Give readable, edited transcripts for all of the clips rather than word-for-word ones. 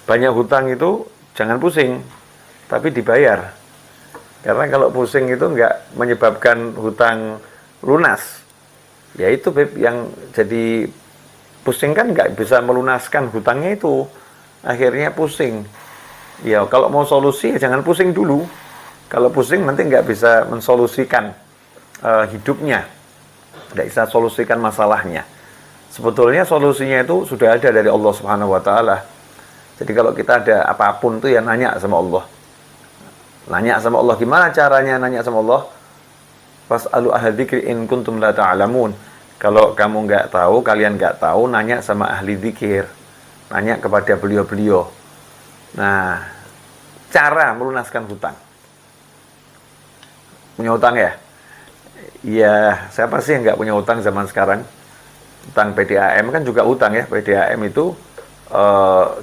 banyak hutang itu jangan pusing, tapi dibayar. Karena kalau pusing itu nggak menyebabkan hutang lunas. Ya itu Beb, yang jadi pusing kan nggak bisa melunaskan hutangnya itu. Akhirnya pusing. Ya kalau mau solusi ya jangan pusing dulu. Kalau pusing nanti nggak bisa mensolusikan hidupnya, nggak bisa solusikan masalahnya. Sebetulnya solusinya itu sudah ada dari Allah Subhanahu Wa Taala. Jadi kalau kita ada apapun tuh ya nanya sama Allah. Nanya sama Allah, gimana caranya nanya sama Allah? Fas'alu ahla dzikri in kuntum la ta'lamun. Kalau kamu nggak tahu, kalian nggak tahu, nanya sama ahli zikir. Nanya kepada beliau-beliau. Nah, cara melunaskan hutang. Punya hutang ya? Iya, siapa sih yang nggak punya hutang zaman sekarang? Hutang PDAM kan juga hutang ya. PDAM itu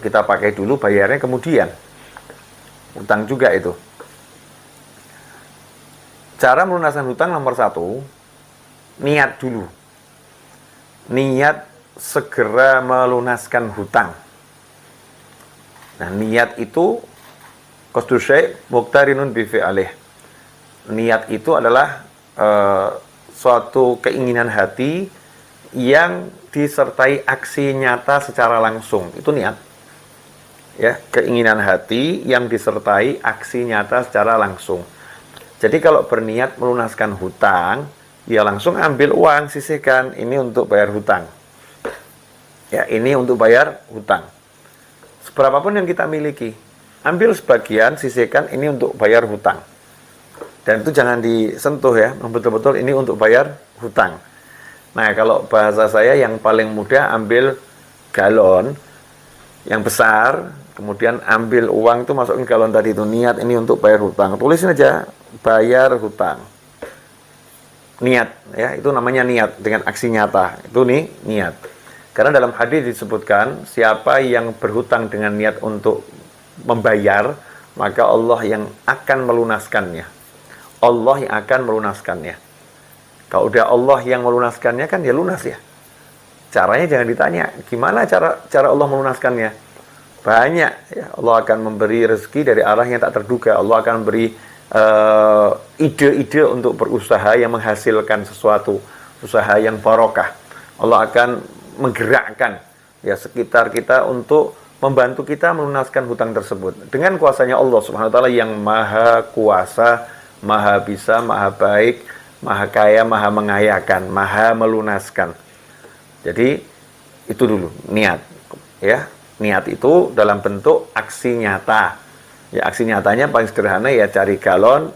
kita pakai dulu, bayarnya kemudian. Hutang juga itu. Cara melunaskan hutang nomor 1, niat dulu. Niat segera melunaskan hutang. Nah, niat itu qasdu syai' muqtarinun bi fi'lih. Niat itu adalah suatu keinginan hati yang disertai aksi nyata secara langsung. Itu niat. Ya, keinginan hati yang disertai aksi nyata secara langsung. Jadi kalau berniat melunaskan hutang, ya langsung ambil uang, sisihkan, ini untuk bayar hutang. Ya, ini untuk bayar hutang. Seberapapun yang kita miliki, ambil sebagian, sisihkan, ini untuk bayar hutang. Dan itu jangan disentuh ya, betul-betul ini untuk bayar hutang. Nah, kalau bahasa saya yang paling mudah, ambil galon yang besar, kemudian ambil uang itu masukin galon tadi itu, niat ini untuk bayar hutang. Tulisin aja, bayar hutang. Niat, ya, itu namanya niat dengan aksi nyata. Itu nih niat. Karena dalam hadis disebutkan, siapa yang berhutang dengan niat untuk membayar, maka Allah yang akan melunaskannya. Allah yang akan melunaskannya. Kalau udah Allah yang melunaskannya kan ya lunas ya. Caranya jangan ditanya, gimana cara Allah melunaskannya? Banyak ya, Allah akan memberi rezeki dari arah yang tak terduga. Allah akan beri ide-ide untuk berusaha yang menghasilkan sesuatu, usaha yang barokah. Allah akan menggerakkan ya sekitar kita untuk membantu kita melunaskan hutang tersebut dengan kuasanya Allah Subhanahu wa taala yang maha kuasa, maha bisa, maha baik, maha kaya, maha mengayakan, maha melunaskan. Jadi itu dulu niat ya. Niat itu dalam bentuk aksi nyata. Ya, aksi nyatanya paling sederhana ya cari galon,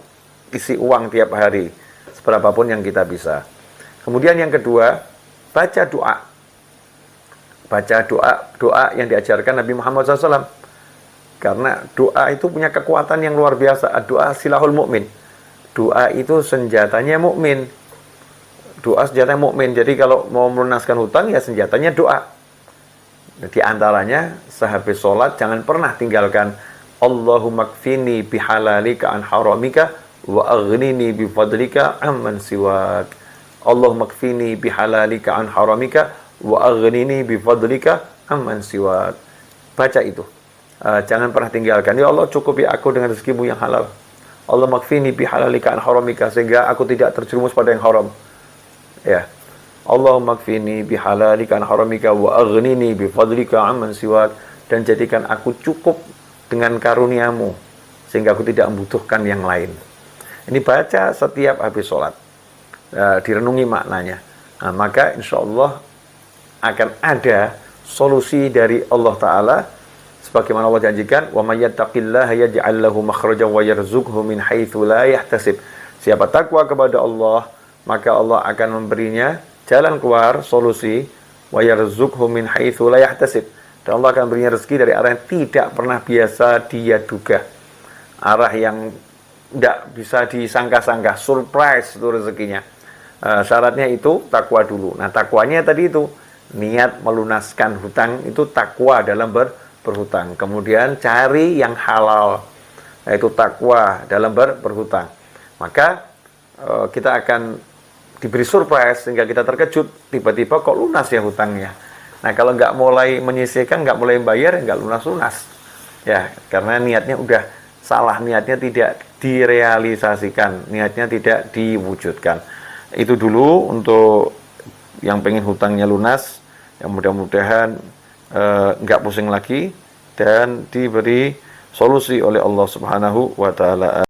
isi uang tiap hari, seberapapun yang kita bisa. Kemudian yang kedua, baca doa. Baca doa yang diajarkan Nabi Muhammad SAW. Karena doa itu punya kekuatan yang luar biasa. Doa silahul mukmin. Doa itu senjatanya mukmin. Doa senjatanya mukmin. Jadi kalau mau melunaskan hutang ya senjatanya doa. Di antaranya sehabis sholat jangan pernah tinggalkan Allahumma kfini bihalalika an haramika wa aghnini bifadlika amman siwak. Allahumma kfini bihalalika an haramika wa aghnini bifadlika amman siwak. Baca itu. Jangan pernah tinggalkan. Ya Allah, cukupi aku dengan rezekimu yang halal. Allahumma kfini bihalalika an haramika, sehingga aku tidak terjerumus pada yang haram. Ya. Allahumma kfini bihalalika an haramika wa aghnini bifadlika amman siwak, dan jadikan aku cukup dengan karuniamu sehingga aku tidak membutuhkan yang lain. Ini baca setiap habis sholat, direnungi maknanya. Nah, maka insya Allah akan ada solusi dari Allah Ta'ala sebagaimana Allah janjikan, wa may yattaqillaha yaj'al lahu makhrajan wa yarzuqhu min haitsu la yahtasib. Siapa takwa kepada Allah, maka Allah akan memberinya jalan keluar, solusi, wa yarzuqhu min haitsu la yahtasib. Dan Allah akan berinya rezeki dari arah yang tidak pernah biasa dia duga. Arah yang tidak bisa disangka-sangka, surprise itu rezekinya. Syaratnya itu takwa dulu. Nah, takwanya tadi itu niat melunaskan hutang, itu takwa dalam berhutang. Kemudian cari yang halal, yaitu takwa dalam berhutang. Maka kita akan diberi surprise sehingga kita terkejut, tiba-tiba kok lunas ya hutangnya. Nah, kalau nggak mulai menyisihkan, nggak mulai bayar, nggak lunas-lunas. Ya, karena niatnya udah salah, niatnya tidak direalisasikan, niatnya tidak diwujudkan. Itu dulu untuk yang pengen hutangnya lunas, yang mudah-mudahan nggak pusing lagi dan diberi solusi oleh Allah Subhanahu wa taala.